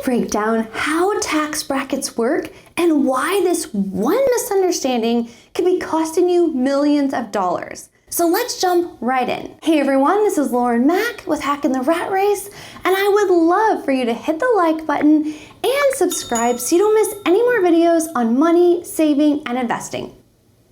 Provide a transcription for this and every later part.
break down how tax brackets work and why this one misunderstanding could be costing you millions of dollars. So let's jump right in. Hey everyone, this is Lauren Mack with Hacking the Rat Race, and I would love for you to hit the like button and subscribe so you don't miss any more videos on money, saving, and investing.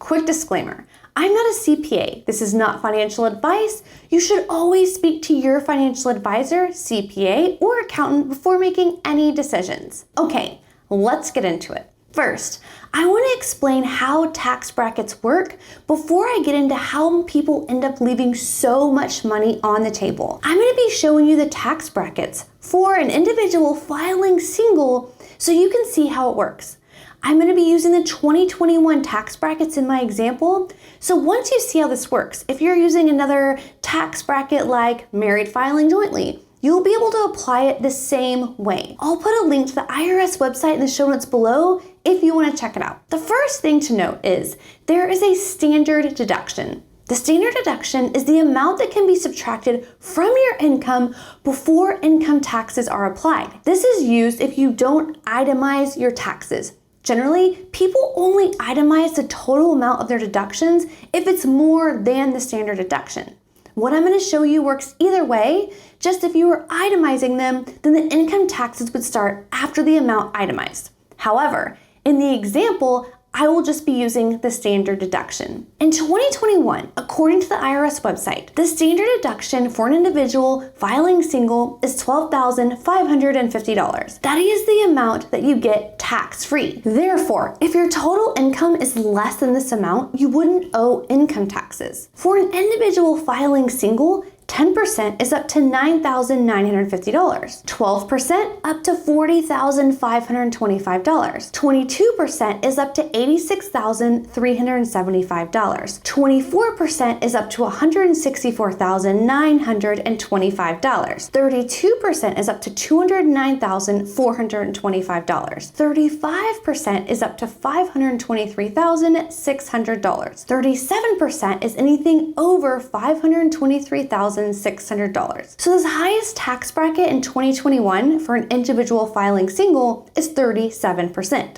Quick disclaimer, I'm not a CPA. This is not financial advice. You should always speak to your financial advisor, CPA, or accountant before making any decisions. Okay, let's get into it. First, I want to explain how tax brackets work before I get into how people end up leaving so much money on the table. I'm going to be showing you the tax brackets for an individual filing single so you can see how it works. I'm going to be using the 2021 tax brackets in my example. So once you see how this works, if you're using another tax bracket like married filing jointly, you'll be able to apply it the same way. I'll put a link to the IRS website in the show notes below if you want to check it out. The first thing to note is there is a standard deduction. The standard deduction is the amount that can be subtracted from your income before income taxes are applied. This is used if you don't itemize your taxes. Generally, people only itemize the total amount of their deductions if it's more than the standard deduction. What I'm going to show you works either way, just if you were itemizing them, then the income taxes would start after the amount itemized. However, in the example, I will just be using the standard deduction. In 2021, according to the IRS website, the standard deduction for an individual filing single is $12,550. That is the amount that you get tax-free. Therefore, if your total income is less than this amount, you wouldn't owe income taxes. For an individual filing single, 10% is up to $9,950, 12% up to $40,525, 22% is up to $86,375, 24% is up to $164,925, 32% is up to $209,425, 35% is up to $523,600, 37% is anything over $523,600. So this highest tax bracket in 2021 for an individual filing single is 37%.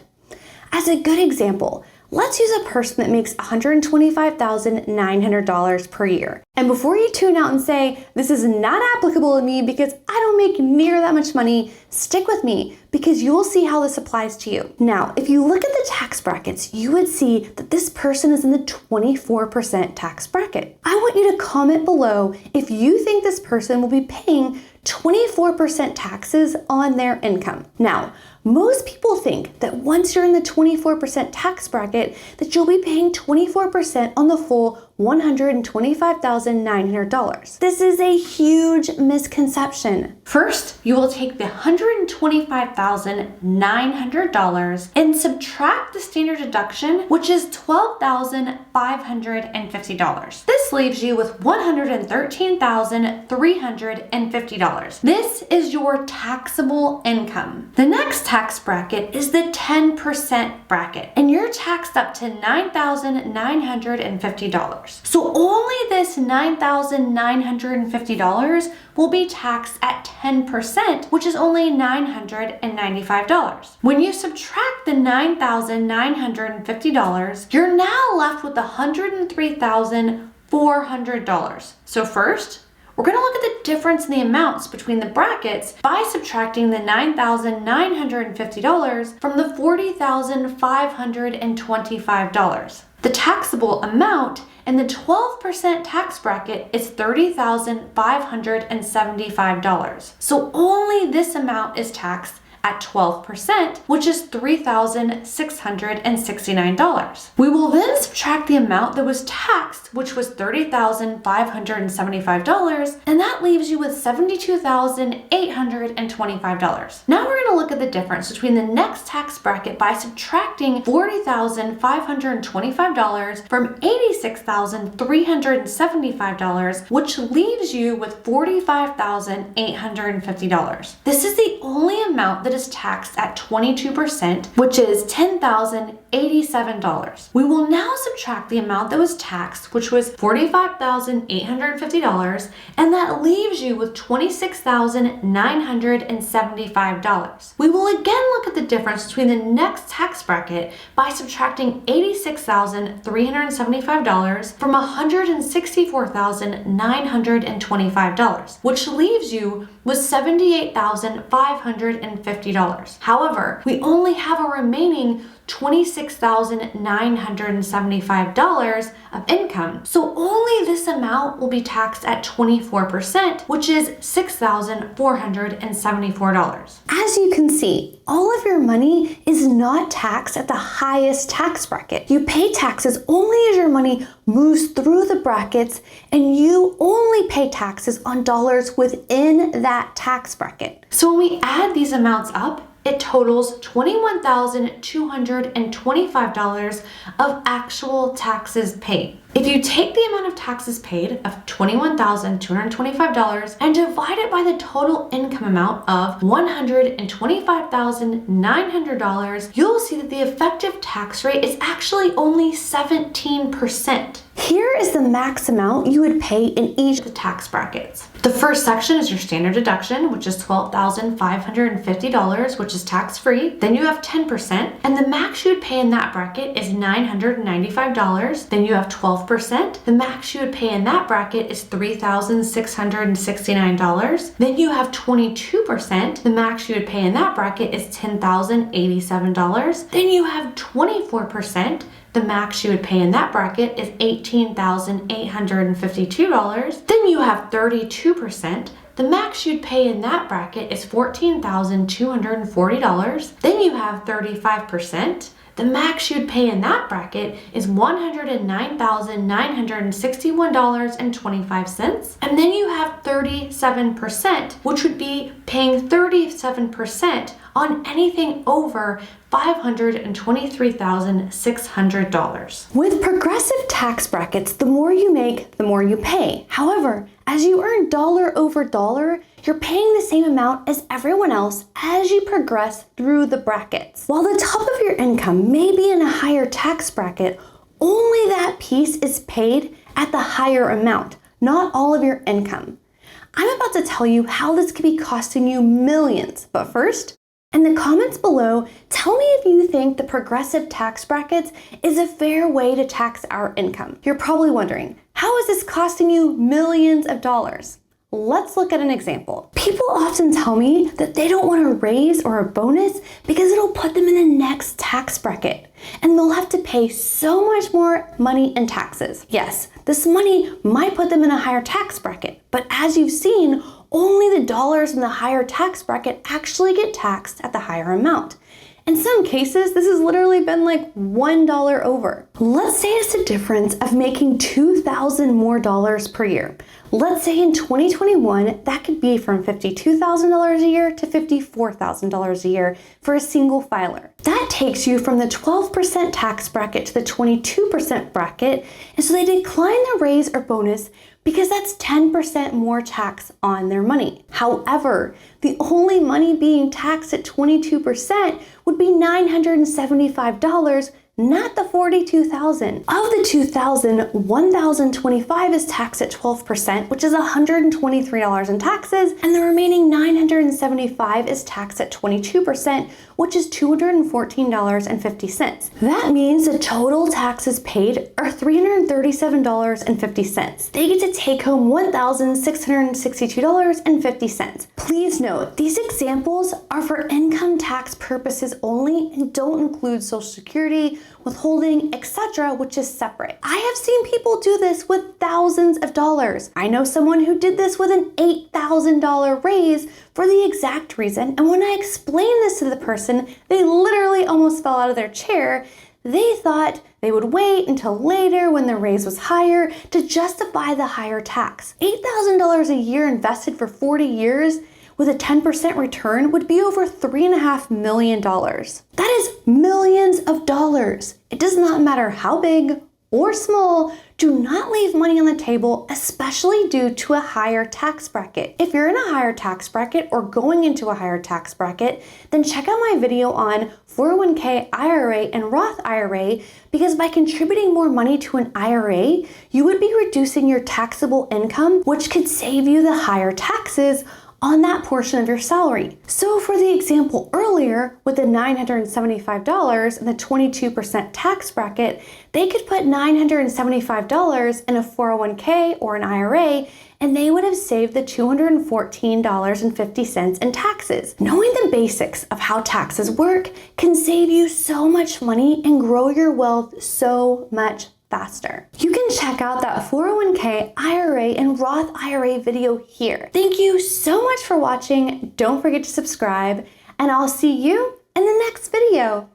As a good example, let's use a person that makes $125,900 per year. And before you tune out and say, this is not applicable to me because I don't make near that much money, stick with me because you'll see how this applies to you. Now, if you look at the tax brackets, you would see that this person is in the 24% tax bracket. I want you to comment below if you think this person will be paying 24% taxes on their income. Now, most people think that once you're in the 24% tax bracket, that you'll be paying 24% on the full $125,900. This is a huge misconception. First, you will take the $125,900 and subtract the standard deduction, which is $12,550. This leaves you with $113,350. This is your taxable income. The next tax bracket is the 10% bracket, and you're taxed up to $9,950. So only this $9,950 will be taxed at 10%, which is only $995. When you subtract the $9,950, you're now left with $103,400. So first, we're going to look at the difference in the amounts between the brackets by subtracting the $9,950 from the $40,525. The taxable amount in the 12% tax bracket is $30,575. So only this amount is taxed at 12%, which is $3,669. We will then subtract the amount that was taxed, which was $30,575, and that leaves you with $72,825. Now we're going to look at the difference between the next tax bracket by subtracting $40,525 from $86,375, which leaves you with $45,850. This is the only amount that is taxed at 22%, which is $10,850. $87. We will now subtract the amount that was taxed, which was $45,850, and that leaves you with $26,975. We will again look at the difference between the next tax bracket by subtracting $86,375 from $164,925, which leaves you with $78,550. However, we only have a remaining $26,975 of income. So only this amount will be taxed at 24%, which is $6,474. As you can see, all of your money is not taxed at the highest tax bracket. You pay taxes only as your money moves through the brackets, and you only pay taxes on dollars within that tax bracket. So when we add these amounts up, it totals $21,225 of actual taxes paid. If you take the amount of taxes paid of $21,225 and divide it by the total income amount of $125,900, you'll see that the effective tax rate is actually only 17%. Here is the max amount you would pay in each of the tax brackets. The first section is your standard deduction, which is $12,550, which is tax-free. Then you have 10%, and the max you would pay in that bracket is $995. Then you have 12%. The max you would pay in that bracket is $3,669. Then you have 22%. The max you would pay in that bracket is $10,087. Then you have 24%. The max you would pay in that bracket is $18,852. Then you have 32%. The max you'd pay in that bracket is $14,240. Then you have 35%. The max you'd pay in that bracket is $109,961.25. And then you have 37%, which would be paying 37% on anything over $523,600. With progressive tax brackets, the more you make, the more you pay. However, as you earn dollar over dollar, you're paying the same amount as everyone else as you progress through the brackets. While the top of your income may be in a higher tax bracket, only that piece is paid at the higher amount, not all of your income. I'm about to tell you how this could be costing you millions, but first, in the comments below, tell me if you think the progressive tax brackets is a fair way to tax our income. You're probably wondering, how is this costing you millions of dollars? Let's look at an example. People often tell me that they don't want a raise or a bonus because it'll put them in the next tax bracket and they'll have to pay so much more money in taxes. Yes, this money might put them in a higher tax bracket, but as you've seen, only the dollars in the higher tax bracket actually get taxed at the higher amount. In some cases, this has literally been like $1 over. Let's say it's the difference of making $2,000 more per year. Let's say in 2021, that could be from $52,000 a year to $54,000 a year for a single filer. That takes you from the 12% tax bracket to the 22% bracket, and so they decline the raise or bonus because that's 10% more tax on their money. However, the only money being taxed at 22% would be $975, not the $42,000. Of the $2,000, $1,025 is taxed at 12%, which is $123 in taxes, and the remaining $975 is taxed at 22%, which is $214.50. That means the total taxes paid are $337.50. They get to take home $1,662.50. Please note, these examples are for income tax purposes only and don't include Social Security, withholding, etc., which is separate. I have seen people do this with thousands of dollars. I know someone who did this with an $8,000 raise for the exact reason, and when I explained this to the person, they literally almost fell out of their chair. They thought they would wait until later when the raise was higher to justify the higher tax. $8,000 a year invested for 40 years with a 10% return would be over $3.5 million. That is millions of dollars. It does not matter how big or small, do not leave money on the table, especially due to a higher tax bracket. If you're in a higher tax bracket or going into a higher tax bracket, then check out my video on 401k, IRA, and Roth IRA, because by contributing more money to an IRA, you would be reducing your taxable income, which could save you the higher taxes on that portion of your salary. So for the example earlier, with the $975 and the 22% tax bracket, they could put $975 in a 401k or an IRA, and they would have saved the $214.50 in taxes. Knowing the basics of how taxes work can save you so much money and grow your wealth so much faster. You can check out that 401k, IRA, and Roth IRA video here. Thank you so much for watching. Don't forget to subscribe, and I'll see you in the next video.